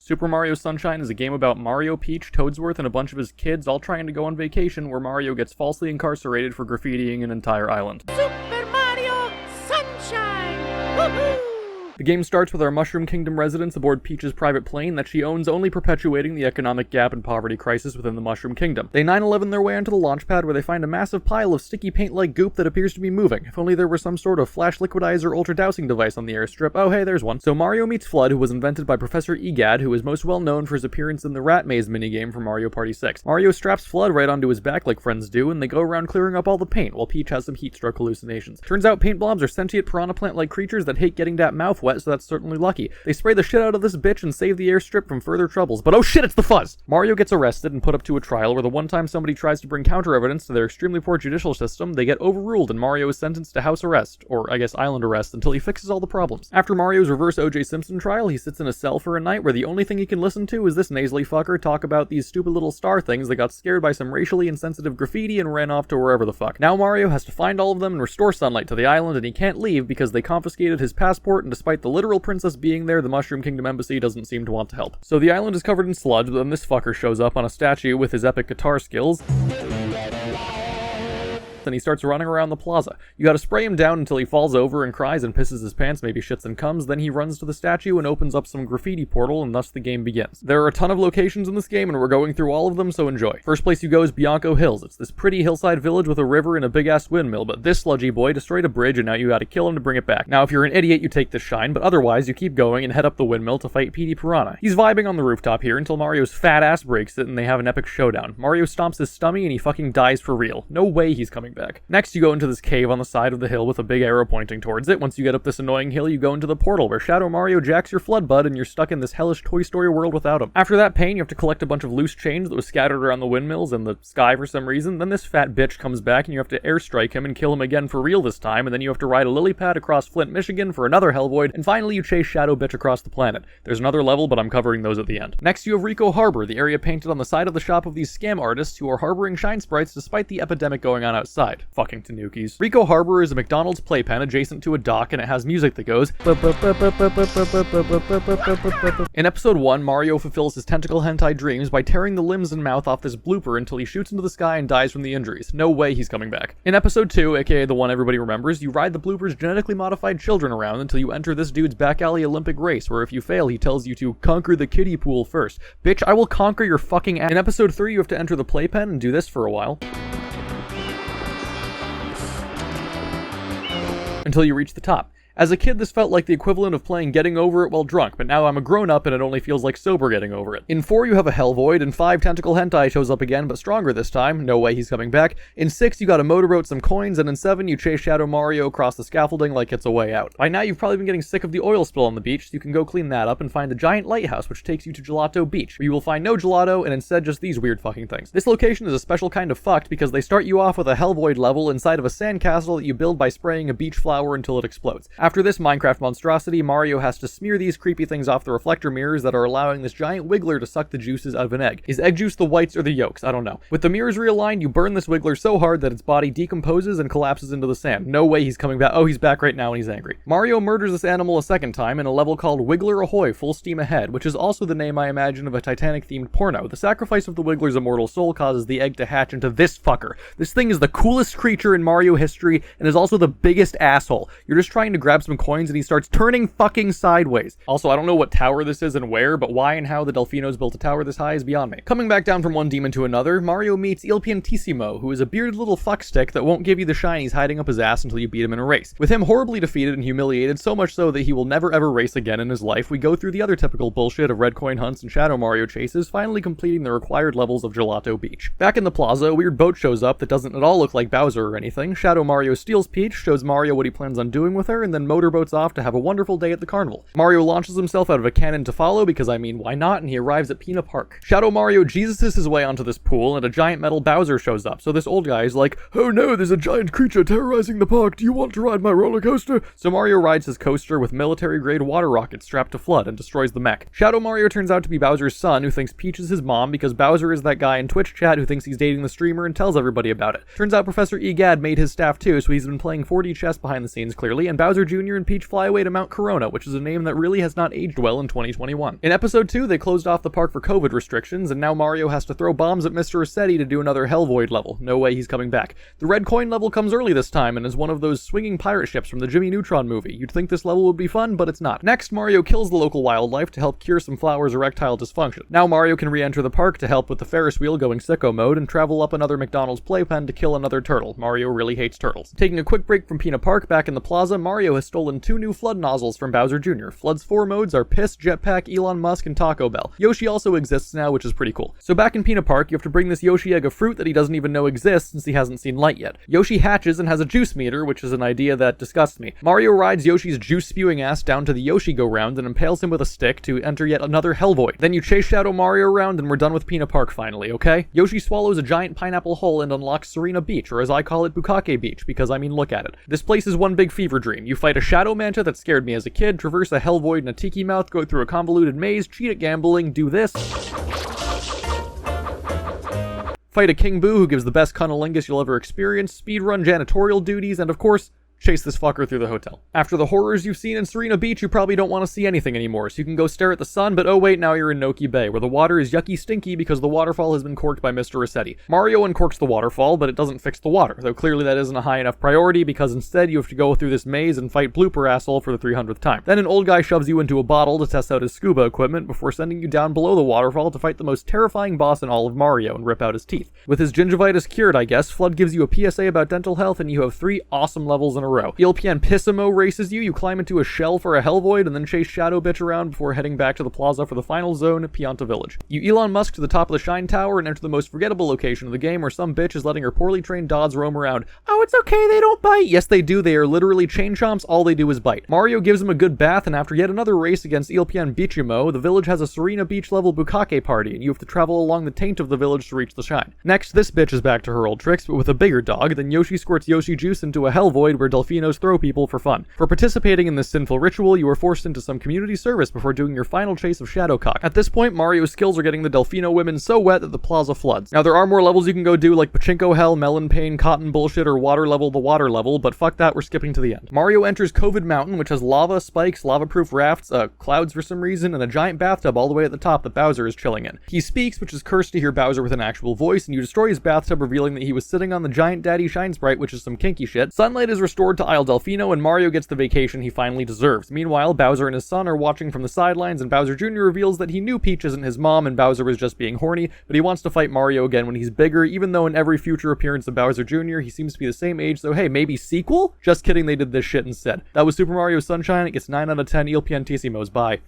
Super Mario Sunshine is a game about Mario, Peach, Toadsworth, and a bunch of his kids all trying to go on vacation where Mario gets falsely incarcerated for graffitiing an entire island. Super Mario Sunshine! Woohoo! The game starts with our Mushroom Kingdom residents aboard Peach's private plane that she owns, only perpetuating the economic gap and poverty crisis within the Mushroom Kingdom. They 9/11 their way onto the launch pad where they find a massive pile of sticky paint-like goop that appears to be moving. If only there were some sort of flash liquidizer ultra dousing device on the airstrip. Oh hey, there's one. So Mario meets Flood, who was invented by Professor Egad, who is most well known for his appearance in the Rat Maze minigame from Mario Party 6. Mario straps Flood right onto his back like friends do, and they go around clearing up all the paint, while Peach has some heat-stroke hallucinations. Turns out paint blobs are sentient piranha plant-like creatures that hate getting that mouth wet, so that's certainly lucky. They spray the shit out of this bitch and save the airstrip from further troubles, but oh shit, it's the fuzz! Mario gets arrested and put up to a trial where the one time somebody tries to bring counter evidence to their extremely poor judicial system, they get overruled and Mario is sentenced to house arrest, or I guess island arrest, until he fixes all the problems. After Mario's reverse O.J. Simpson trial, he sits in a cell for a night where the only thing he can listen to is this nasally fucker talk about these stupid little star things that got scared by some racially insensitive graffiti and ran off to wherever the fuck. Now Mario has to find all of them and restore sunlight to the island, and he can't leave because they confiscated his passport, and despite the literal princess being there, the Mushroom Kingdom Embassy doesn't seem to want to help. So the island is covered in sludge, but then this fucker shows up on a statue with his epic guitar skills. And he starts running around the plaza. You gotta spray him down until he falls over and cries and pisses his pants, maybe shits and comes, then he runs to the statue and opens up some graffiti portal, and thus the game begins. There are a ton of locations in this game, and we're going through all of them, so enjoy. First place you go is Bianco Hills. It's this pretty hillside village with a river and a big-ass windmill, but this sludgy boy destroyed a bridge, and now you gotta kill him to bring it back. Now, if you're an idiot, you take this shine, but otherwise, you keep going and head up the windmill to fight Petey Piranha. He's vibing on the rooftop here until Mario's fat ass breaks it, and they have an epic showdown. Mario stomps his stomach, and he fucking dies for real. No way he's coming back. Next, you go into this cave on the side of the hill with a big arrow pointing towards it. Once you get up this annoying hill, you go into the portal where Shadow Mario jacks your Flood Bud and you're stuck in this hellish Toy Story world without him. After that pain, you have to collect a bunch of loose change that was scattered around the windmills and the sky for some reason. Then this fat bitch comes back and you have to airstrike him and kill him again for real this time, and then you have to ride a lily pad across Flint, Michigan for another hell void, and finally you chase Shadow Bitch across the planet. There's another level, but I'm covering those at the end. Next, you have Rico Harbor, the area painted on the side of the shop of these scam artists who are harboring shine sprites despite the epidemic going on outside. Fucking Tanukis. Rico Harbor is a McDonald's playpen adjacent to a dock, and it has music that goes. In episode 1, Mario fulfills his tentacle hentai dreams by tearing the limbs and mouth off this blooper until he shoots into the sky and dies from the injuries. No way he's coming back. In episode 2, aka the one everybody remembers, you ride the blooper's genetically modified children around until you enter this dude's back alley Olympic race, where if you fail, he tells you to conquer the kiddie pool first. Bitch, I will conquer your fucking ass. In episode 3, you have to enter the playpen and do this for a while. Until you reach the top. As a kid, this felt like the equivalent of playing Getting Over It while drunk, but now I'm a grown-up and it only feels like sober getting over it. In 4, you have a Hell Void, in 5, Tentacle Hentai shows up again, but stronger this time. No way he's coming back. In 6, you gotta motorboat some coins, and in 7, you chase Shadow Mario across the scaffolding like it's a way out. By now, you've probably been getting sick of the oil spill on the beach, so you can go clean that up and find the giant lighthouse, which takes you to Gelato Beach, where you will find no gelato, and instead just these weird fucking things. This location is a special kind of fucked because they start you off with a Hell Void level inside of a sandcastle that you build by spraying a beach flower until it explodes. After this Minecraft monstrosity, Mario has to smear these creepy things off the reflector mirrors that are allowing this giant wiggler to suck the juices out of an egg. Is egg juice the whites or the yolks? I don't know. With the mirrors realigned, you burn this wiggler so hard that its body decomposes and collapses into the sand. No way he's coming back. Oh, he's back right now and he's angry. Mario murders this animal a second time in a level called Wiggler Ahoy Full Steam Ahead, which is also the name I imagine of a Titanic-themed porno. The sacrifice of the wiggler's immortal soul causes the egg to hatch into this fucker. This thing is the coolest creature in Mario history and is also the biggest asshole. You're just trying to grab some coins and he starts turning fucking sideways. Also, I don't know what tower this is and where, but why and how the Delfinos built a tower this high is beyond me. Coming back down from one demon to another, Mario meets Il Piantissimo, who is a bearded little fuckstick that won't give you the shinies hiding up his ass until you beat him in a race. With him horribly defeated and humiliated, so much so that he will never ever race again in his life, we go through the other typical bullshit of red coin hunts and Shadow Mario chases, finally completing the required levels of Gelato Beach. Back in the plaza, a weird boat shows up that doesn't at all look like Bowser or anything. Shadow Mario steals Peach, shows Mario what he plans on doing with her, and then motorboats off to have a wonderful day at the carnival. Mario launches himself out of a cannon to follow because, I mean, why not? And he arrives at Pina Park. Shadow Mario Jesuses his way onto this pool, and a giant metal Bowser shows up. So this old guy is like, "Oh no, there's a giant creature terrorizing the park. Do you want to ride my roller coaster?" So Mario rides his coaster with military-grade water rockets strapped to Flood and destroys the mech. Shadow Mario turns out to be Bowser's son, who thinks Peach is his mom because Bowser is that guy in Twitch chat who thinks he's dating the streamer and tells everybody about it. Turns out Professor Egad made his staff too, so he's been playing 4D chess behind the scenes clearly, and Bowser Jr. Jr. and Peach fly away to Mount Corona, which is a name that really has not aged well in 2021. In episode 2, they closed off the park for COVID restrictions, and now Mario has to throw bombs at Mr. Rossetti to do another Hellvoid level. No way he's coming back. The red coin level comes early this time, and is one of those swinging pirate ships from the Jimmy Neutron movie. You'd think this level would be fun, but it's not. Next, Mario kills the local wildlife to help cure some flowers' erectile dysfunction. Now Mario can re-enter the park to help with the Ferris wheel going sicko mode, and travel up another McDonald's playpen to kill another turtle. Mario really hates turtles. Taking a quick break from Peanut Park, back in the plaza, Mario has stolen 2 new FLUDD nozzles from Bowser Jr. FLUDD's 4 modes are Piss, Jetpack, Elon Musk, and Taco Bell. Yoshi also exists now, which is pretty cool. So back in Peanut Park, you have to bring this Yoshi egg of fruit that he doesn't even know exists since he hasn't seen light yet. Yoshi hatches and has a juice meter, which is an idea that disgusts me. Mario rides Yoshi's juice-spewing ass down to the Yoshi Go round and impales him with a stick to enter yet another Hellvoid. Then you chase Shadow Mario around and we're done with Peanut Park finally, okay? Yoshi swallows a giant pineapple hull and unlocks Serena Beach, or as I call it, Bukake Beach, because I mean look at it. This place is one big fever dream. You fight a Shadow Manta that scared me as a kid, traverse a Hellvoid in a tiki mouth, go through a convoluted maze, cheat at gambling, do this. Fight a King Boo who gives the best cunnilingus you'll ever experience, speedrun janitorial duties, and of course, chase this fucker through the hotel. After the horrors you've seen in Serena Beach, you probably don't want to see anything anymore, so you can go stare at the sun, but oh wait, now you're in Noki Bay, where the water is yucky stinky because the waterfall has been corked by Mr. Rossetti. Mario uncorks the waterfall, but it doesn't fix the water, though clearly that isn't a high enough priority because instead you have to go through this maze and fight Blooper Asshole for the 300th time. Then an old guy shoves you into a bottle to test out his scuba equipment before sending you down below the waterfall to fight the most terrifying boss in all of Mario and rip out his teeth. With his gingivitis cured, I guess, FLUDD gives you a PSA about dental health and you have 3 awesome levels in a row. ELPN Pissimo races you climb into a shell for a Hellvoid, and then chase Shadow Bitch around before heading back to the plaza for the final zone, Pianta Village. You Elon Musk to the top of the Shine Tower and enter the most forgettable location of the game where some bitch is letting her poorly trained Dodds roam around. Oh, it's okay, they don't bite! Yes, they do, they are literally chain chomps, all they do is bite. Mario gives him a good bath, and after yet another race against ELPN Bichimo, the village has a Serena Beach level Bukake party, and you have to travel along the taint of the village to reach the Shine. Next, this bitch is back to her old tricks, but with a bigger dog, then Yoshi squirts Yoshi juice into a Hellvoid where Delfinos throw people for fun. For participating in this sinful ritual, you are forced into some community service before doing your final chase of Shadowcock. At this point, Mario's skills are getting the Delfino women so wet that the plaza floods. Now, there are more levels you can go do, like Pachinko Hell, Melon Pain, Cotton Bullshit, or Water Level the Water Level, but fuck that, we're skipping to the end. Mario enters COVID Mountain, which has lava, spikes, lava-proof rafts, clouds for some reason, and a giant bathtub all the way at the top that Bowser is chilling in. He speaks, which is cursed to hear Bowser with an actual voice, and you destroy his bathtub, revealing that he was sitting on the giant Daddy Shine Sprite, which is some kinky shit. Sunlight is restored to Isle Delfino, and Mario gets the vacation he finally deserves. Meanwhile, Bowser and his son are watching from the sidelines, and Bowser Jr. reveals that he knew Peach isn't his mom and Bowser was just being horny, but he wants to fight Mario again when he's bigger, even though in every future appearance of Bowser Jr. he seems to be the same age, so hey, maybe sequel? Just kidding, they did this shit instead. That was Super Mario Sunshine. It gets 9 out of 10 ELPNtissimos. Bye.